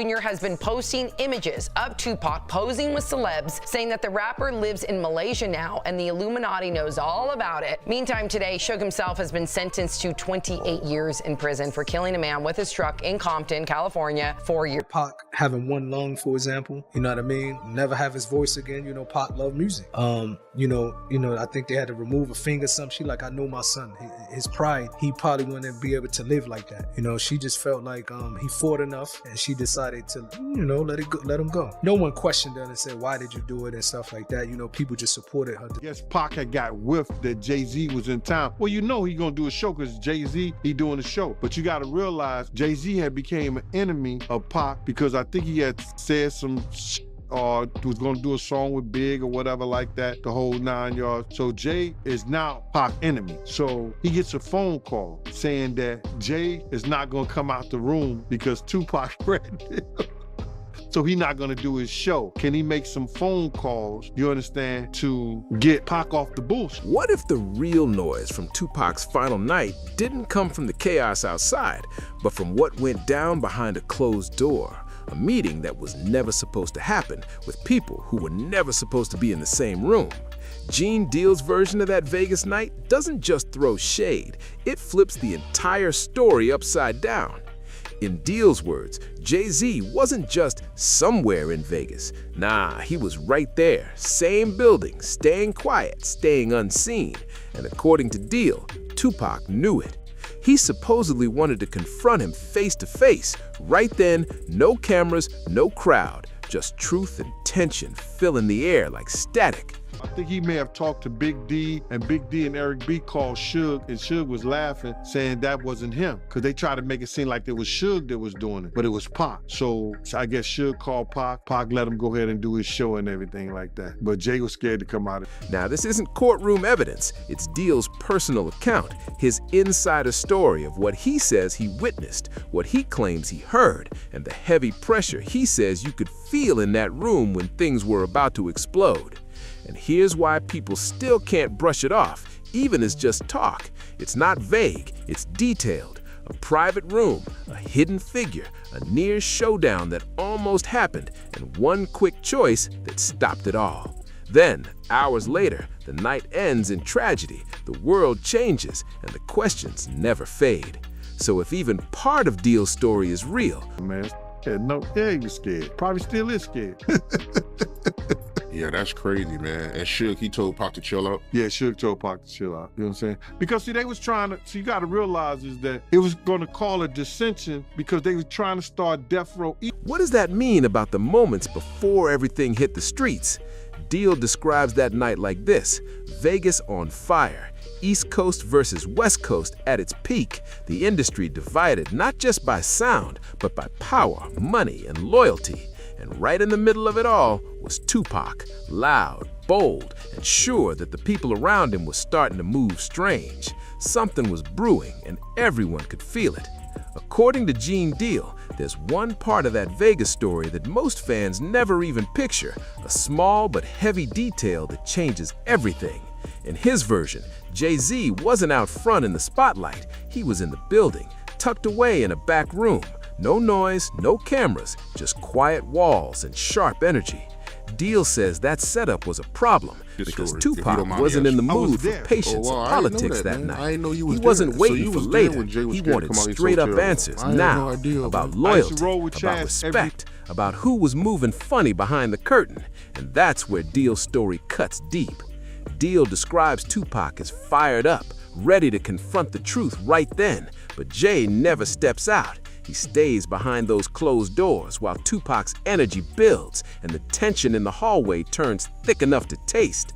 Jr. has been posting images of Tupac posing with celebs, saying that the rapper lives in Malaysia now and the Illuminati knows all about it. Meantime, today, Suge himself has been sentenced to 28 years in prison for killing a man with his truck in Compton, California, 4 years. Pac having one lung, for example, you know what I mean? Never have his voice again. You know, Pac loved music. I think they had to remove a finger, some shit like, I know my son. His pride, he probably wouldn't be able to live like that. You know, she just felt like he fought enough and she decided to, let him go. No one questioned her and said, why did you do it and stuff like that. You know, people just supported her. Yes, Pac had got whiff that Jay-Z was in town. Well, you know he gonna do a show because Jay-Z, he doing a show. But you gotta realize Jay-Z had became an enemy of Pac because I think he had said some or was gonna do a song with Big or whatever like that, the whole 9 yards. So Jay is now Pac's enemy. So he gets a phone call saying that Jay is not gonna come out the room because Tupac threatened him. So he's not gonna do his show. Can he make some phone calls, you understand, to get Pac off the bullshit? What if the real noise from Tupac's final night didn't come from the chaos outside, but from what went down behind a closed door? A meeting that was never supposed to happen with people who were never supposed to be in the same room. Gene Deal's version of that Vegas night doesn't just throw shade, it flips the entire story upside down. In Deal's words, Jay-Z wasn't just somewhere in Vegas. Nah, he was right there, same building, staying quiet, staying unseen. And according to Deal, Tupac knew it. He supposedly wanted to confront him face to face. Right then, no cameras, no crowd, just truth and tension filling the air like static. I think he may have talked to Big D, and Big D and Eric B called Suge, and Suge was laughing, saying that wasn't him, because they tried to make it seem like it was Suge that was doing it, but it was Pac. So I guess Suge called Pac. Pac let him go ahead and do his show and everything like that. But Jay was scared to come out. Now, this isn't courtroom evidence. It's Deal's personal account, his insider story of what he says he witnessed, what he claims he heard, and the heavy pressure he says you could feel in that room when things were about to explode. And here's why people still can't brush it off, even as just talk. It's not vague, it's detailed. A private room, a hidden figure, a near showdown that almost happened, and one quick choice that stopped it all. Then, hours later, the night ends in tragedy, the world changes, and the questions never fade. So if even part of Deal's story is real, man, he was scared. Probably still is scared. Yeah, that's crazy, man. And Suge, he told Pac to chill out? Yeah, Suge told Pac to chill out. You know what I'm saying? Because, see, they was trying to, you got to realize is that it was going to call a dissension because they were trying to start Death Row. What does that mean about the moments before everything hit the streets? Deal describes that night like this: Vegas on fire. East Coast versus West Coast at its peak, the industry divided not just by sound, but by power, money, and loyalty. And right in the middle of it all was Tupac, loud, bold, and sure that the people around him was starting to move strange. Something was brewing, and everyone could feel it. According to Gene Deal, there's one part of that Vegas story that most fans never even picture, a small but heavy detail that changes everything. In his version, Jay-Z wasn't out front in the spotlight. He was in the building, tucked away in a back room. No noise, no cameras, just quiet walls and sharp energy. Deal says that setup was a problem because Tupac wasn't in the mood for patience or politics that night. He wasn't waiting for later. He wanted straight-up answers now about loyalty, about respect, about who was moving funny behind the curtain. And that's where Deal's story cuts deep. Deal describes Tupac as fired up, ready to confront the truth right then, but Jay never steps out. He stays behind those closed doors while Tupac's energy builds and the tension in the hallway turns thick enough to taste.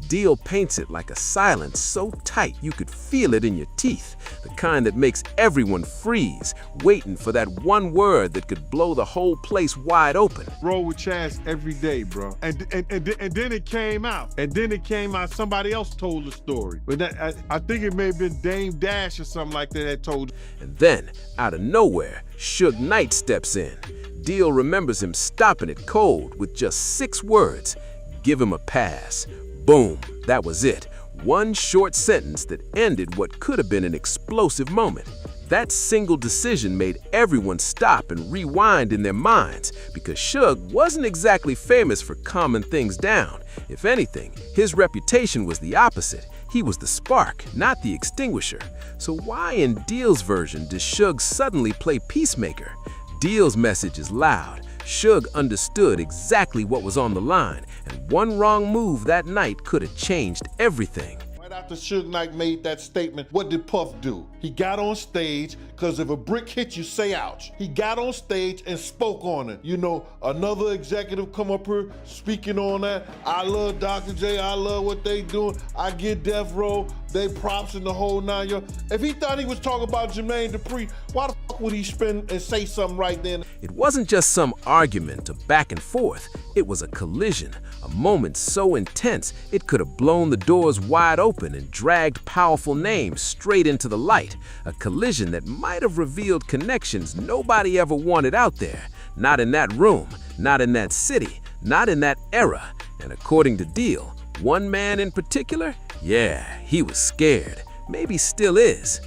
Deal paints it like a silence so tight you could feel it in your teeth, the kind that makes everyone freeze, waiting for that one word that could blow the whole place wide open. Roll with Chaz every day, bro. And then it came out. And then it came out, somebody else told the story. But that, I think it may have been Dame Dash or something like that told. And then, out of nowhere, Suge Knight steps in. Deal remembers him stopping it cold with just 6 words: give him a pass. Boom, that was it. One short sentence that ended what could have been an explosive moment. That single decision made everyone stop and rewind in their minds, because Suge wasn't exactly famous for calming things down. If anything, his reputation was the opposite. He was the spark, not the extinguisher. So why in Deal's version does Suge suddenly play peacemaker? Deal's message is loud. Suge understood exactly what was on the line, and one wrong move that night could have changed everything. Right after Suge Knight made that statement, what did Puff do? He got on stage, because if a brick hits you, say ouch. He got on stage and spoke on it. You know, another executive come up here speaking on that. I love Dr. J, I love what they doing. I get Death Row, they props in the whole 9 yards. If he thought he was talking about Jermaine Dupri, why the fuck would he spin and say something right then? It wasn't just some argument of back and forth. It was a collision, a moment so intense it could have blown the doors wide open and dragged powerful names straight into the light. A collision that might have revealed connections nobody ever wanted out there. Not in that room, not in that city, not in that era. And according to Deal, one man in particular, yeah, he was scared. Maybe still is.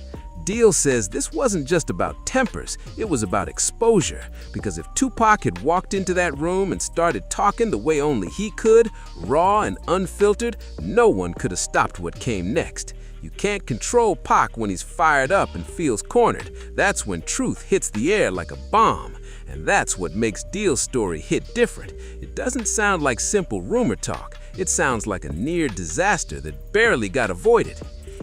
Deal says this wasn't just about tempers, it was about exposure. Because if Tupac had walked into that room and started talking the way only he could, raw and unfiltered, no one could have stopped what came next. You can't control Pac when he's fired up and feels cornered. That's when truth hits the air like a bomb. And that's what makes Deal's story hit different. It doesn't sound like simple rumor talk. It sounds like a near disaster that barely got avoided.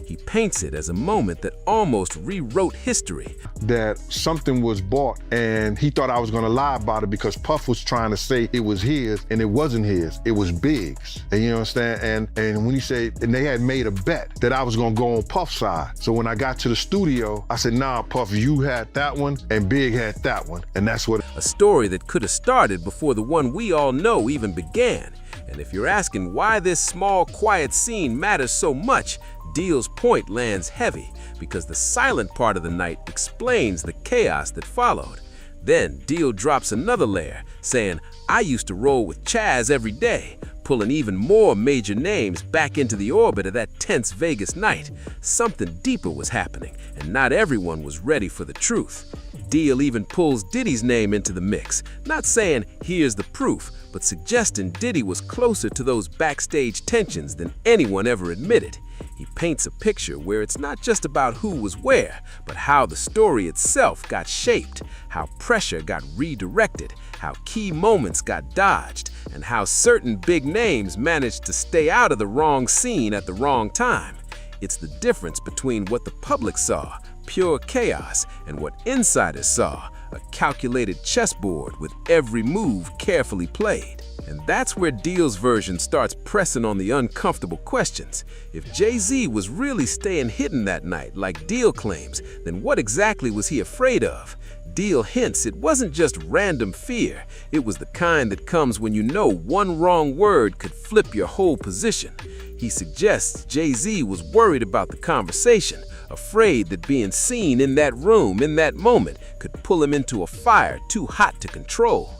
He paints it as a moment that almost rewrote history. That something was bought and he thought I was gonna lie about it because Puff was trying to say it was his and it wasn't his, it was Big's. And you understand? And when he said, and they had made a bet that I was gonna go on Puff's side. So when I got to the studio, I said, nah, Puff, you had that one and Big had that one. And that's what. A story that could have started before the one we all know even began. And if you're asking why this small, quiet scene matters so much, Deal's point lands heavy, because the silent part of the night explains the chaos that followed. Then Deal drops another layer, saying, I used to roll with Chaz every day, pulling even more major names back into the orbit of that tense Vegas night. Something deeper was happening, and not everyone was ready for the truth. Deal even pulls Diddy's name into the mix, not saying, here's the proof, but suggesting Diddy was closer to those backstage tensions than anyone ever admitted. He paints a picture where it's not just about who was where, but how the story itself got shaped, how pressure got redirected, how key moments got dodged, and how certain big names managed to stay out of the wrong scene at the wrong time. It's the difference between what the public saw, pure chaos, and what insiders saw, a calculated chessboard with every move carefully played. And that's where Deal's version starts pressing on the uncomfortable questions. If Jay-Z was really staying hidden that night, like Deal claims, then what exactly was he afraid of? Deal hints it wasn't just random fear. It was the kind that comes when you know one wrong word could flip your whole position. He suggests Jay-Z was worried about the conversation, afraid that being seen in that room, in that moment, could pull him into a fire too hot to control.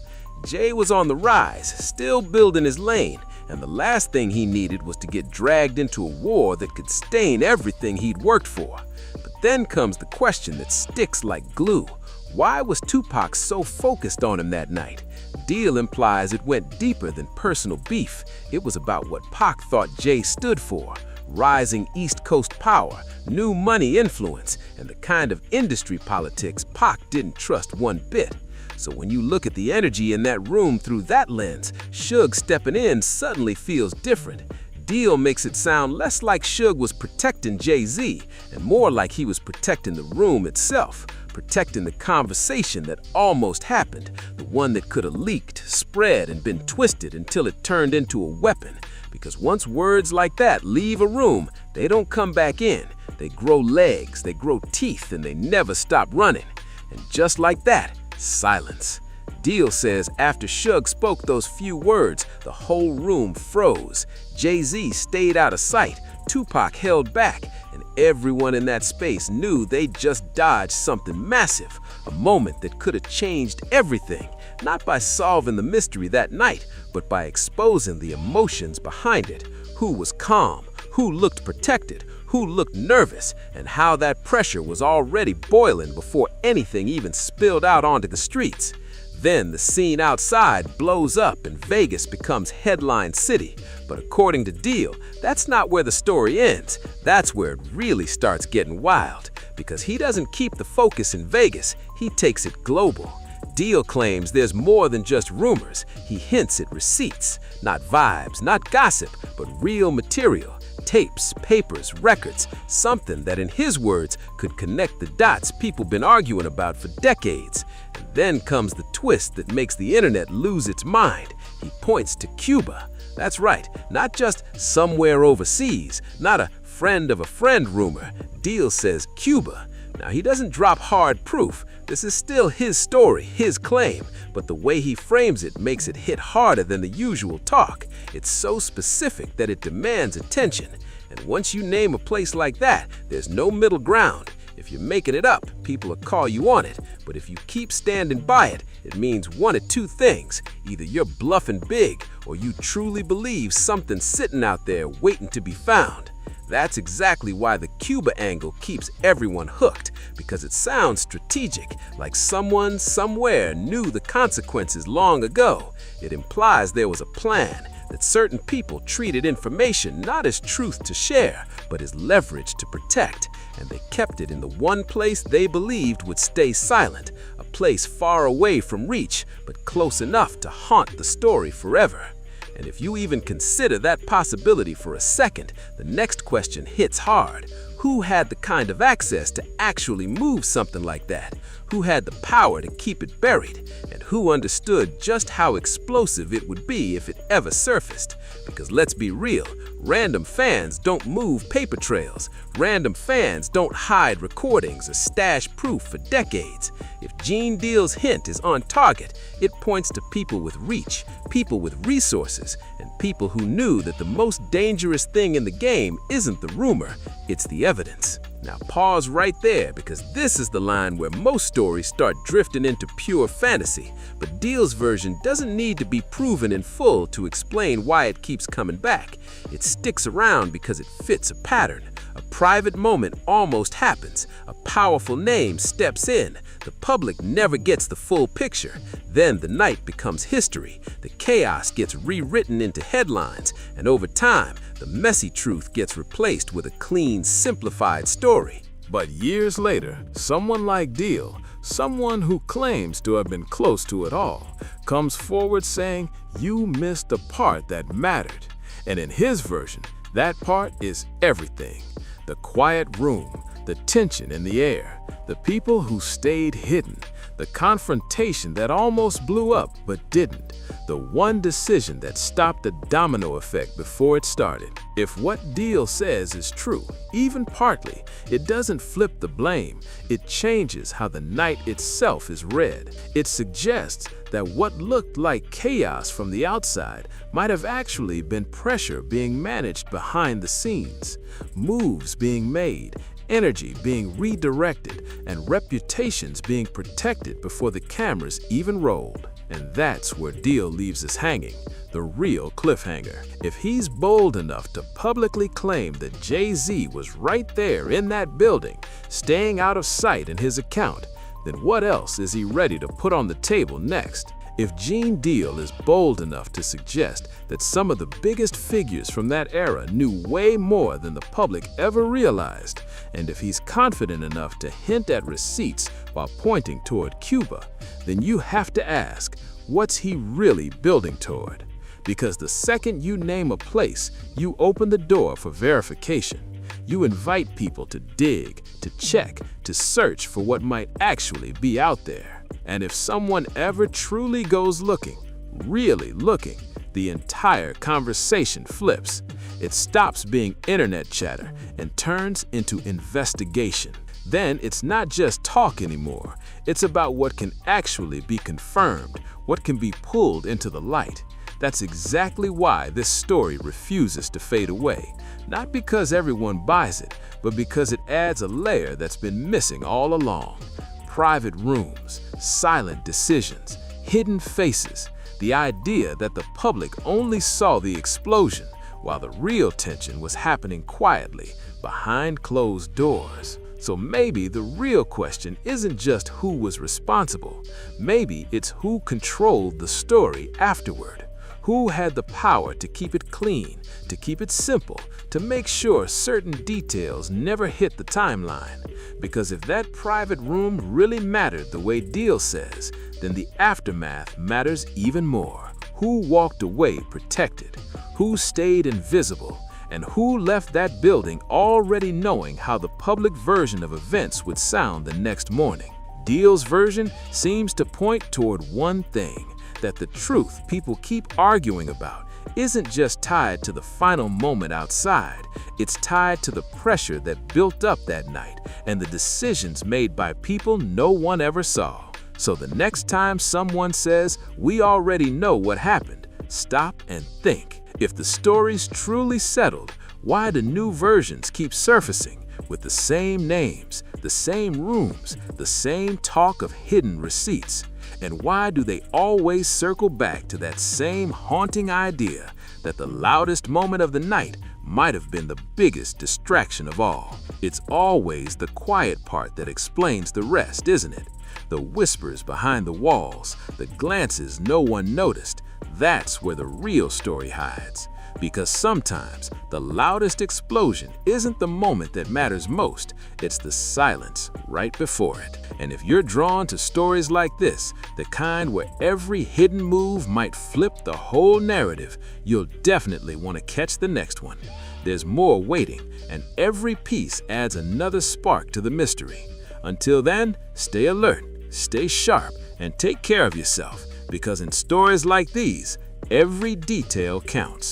Jay was on the rise, still building his lane, and the last thing he needed was to get dragged into a war that could stain everything he'd worked for. But then comes the question that sticks like glue. Why was Tupac so focused on him that night? Deal implies it went deeper than personal beef. It was about what Pac thought Jay stood for. Rising East Coast power, new money influence, and the kind of industry politics Pac didn't trust one bit. So when you look at the energy in that room through that lens, Suge stepping in suddenly feels different. Deal makes it sound less like Suge was protecting Jay-Z and more like he was protecting the room itself, protecting the conversation that almost happened, the one that could have leaked, spread, and been twisted until it turned into a weapon. Because once words like that leave a room, they don't come back in. They grow legs, they grow teeth, and they never stop running. And just like that, silence. Deal says after Suge spoke those few words, the whole room froze. Jay-Z stayed out of sight, Tupac held back, and everyone in that space knew they'd just dodged something massive, a moment that could have changed everything, not by solving the mystery that night, but by exposing the emotions behind it. Who was calm? who looked protected, who looked nervous, and how that pressure was already boiling before anything even spilled out onto the streets. Then the scene outside blows up and Vegas becomes headline city. But according to Deal, that's not where the story ends. That's where it really starts getting wild. Because he doesn't keep the focus in Vegas, he takes it global. Deal claims there's more than just rumors. He hints at receipts, not vibes, not gossip, but real material. Tapes, papers, records, something that in his words could connect the dots people been arguing about for decades. And then comes the twist that makes the internet lose its mind. He points to Cuba. That's right, not just somewhere overseas, not a friend of a friend rumor. Deal says Cuba. Now, he doesn't drop hard proof. This is still his story, his claim, but the way he frames it makes it hit harder than the usual talk. It's so specific that it demands attention. And once you name a place like that, there's no middle ground. If you're making it up, people will call you on it. But if you keep standing by it, it means one of two things. Either you're bluffing big, or you truly believe something's sitting out there waiting to be found. That's exactly why the Cuba angle keeps everyone hooked, because it sounds strategic, like someone somewhere knew the consequences long ago. It implies there was a plan, that certain people treated information not as truth to share, but as leverage to protect, and they kept it in the one place they believed would stay silent, a place far away from reach, but close enough to haunt the story forever. And if you even consider that possibility for a second, the next question hits hard. Who had the kind of access to actually move something like that? Who had the power to keep it buried? And who understood just how explosive it would be if it ever surfaced? Because let's be real, random fans don't move paper trails. Random fans don't hide recordings or stash proof for decades. If Gene Deal's hint is on target, it points to people with reach, people with resources, and people who knew that the most dangerous thing in the game isn't the rumor, it's the evidence. Now pause right there, because this is the line where most stories start drifting into pure fantasy. But Deal's version doesn't need to be proven in full to explain why it keeps coming back. It sticks around because it fits a pattern. A private moment almost happens. A powerful name steps in. The public never gets the full picture. Then the night becomes history. The chaos gets rewritten into headlines. And over time, the messy truth gets replaced with a clean, simplified story. But years later, someone like Deal, someone who claims to have been close to it all, comes forward saying, "You missed a part that mattered." And in his version, that part is everything. The quiet room, the tension in the air, the people who stayed hidden, the confrontation that almost blew up but didn't, the one decision that stopped the domino effect before it started. If what Deal says is true, even partly, it doesn't flip the blame. It changes how the night itself is read. It suggests that what looked like chaos from the outside might have actually been pressure being managed behind the scenes, moves being made, energy being redirected, and reputations being protected before the cameras even rolled. And that's where Deal leaves us hanging, the real cliffhanger. If he's bold enough to publicly claim that Jay-Z was right there in that building, staying out of sight in his account, then what else is he ready to put on the table next? If Gene Deal is bold enough to suggest that some of the biggest figures from that era knew way more than the public ever realized, and if he's confident enough to hint at receipts while pointing toward Cuba, then you have to ask, what's he really building toward? Because the second you name a place, you open the door for verification. You invite people to dig, to check, to search for what might actually be out there. And if someone ever truly goes looking, really looking, the entire conversation flips. It stops being internet chatter and turns into investigation. Then it's not just talk anymore. It's about what can actually be confirmed, what can be pulled into the light. That's exactly why this story refuses to fade away. Not because everyone buys it, but because it adds a layer that's been missing all along. Private rooms, silent decisions, hidden faces, the idea that the public only saw the explosion, while the real tension was happening quietly behind closed doors. So maybe the real question isn't just who was responsible. Maybe it's who controlled the story afterward. Who had the power to keep it clean, to keep it simple, to make sure certain details never hit the timeline? Because if that private room really mattered the way Deal says, then the aftermath matters even more. Who walked away protected? Who stayed invisible? And who left that building already knowing how the public version of events would sound the next morning? Deal's version seems to point toward one thing, that the truth people keep arguing about isn't just tied to the final moment outside, it's tied to the pressure that built up that night and the decisions made by people no one ever saw. So the next time someone says, "We already know what happened," stop and think. If the story's truly settled, why do new versions keep surfacing with the same names, the same rooms, the same talk of hidden receipts? And why do they always circle back to that same haunting idea that the loudest moment of the night might have been the biggest distraction of all? It's always the quiet part that explains the rest, isn't it? The whispers behind the walls, the glances no one noticed, that's where the real story hides. Because sometimes the loudest explosion isn't the moment that matters most, it's the silence right before it. And if you're drawn to stories like this, the kind where every hidden move might flip the whole narrative, you'll definitely want to catch the next one. There's more waiting, and every piece adds another spark to the mystery. Until then, stay alert, stay sharp, and take care of yourself, because in stories like these, every detail counts.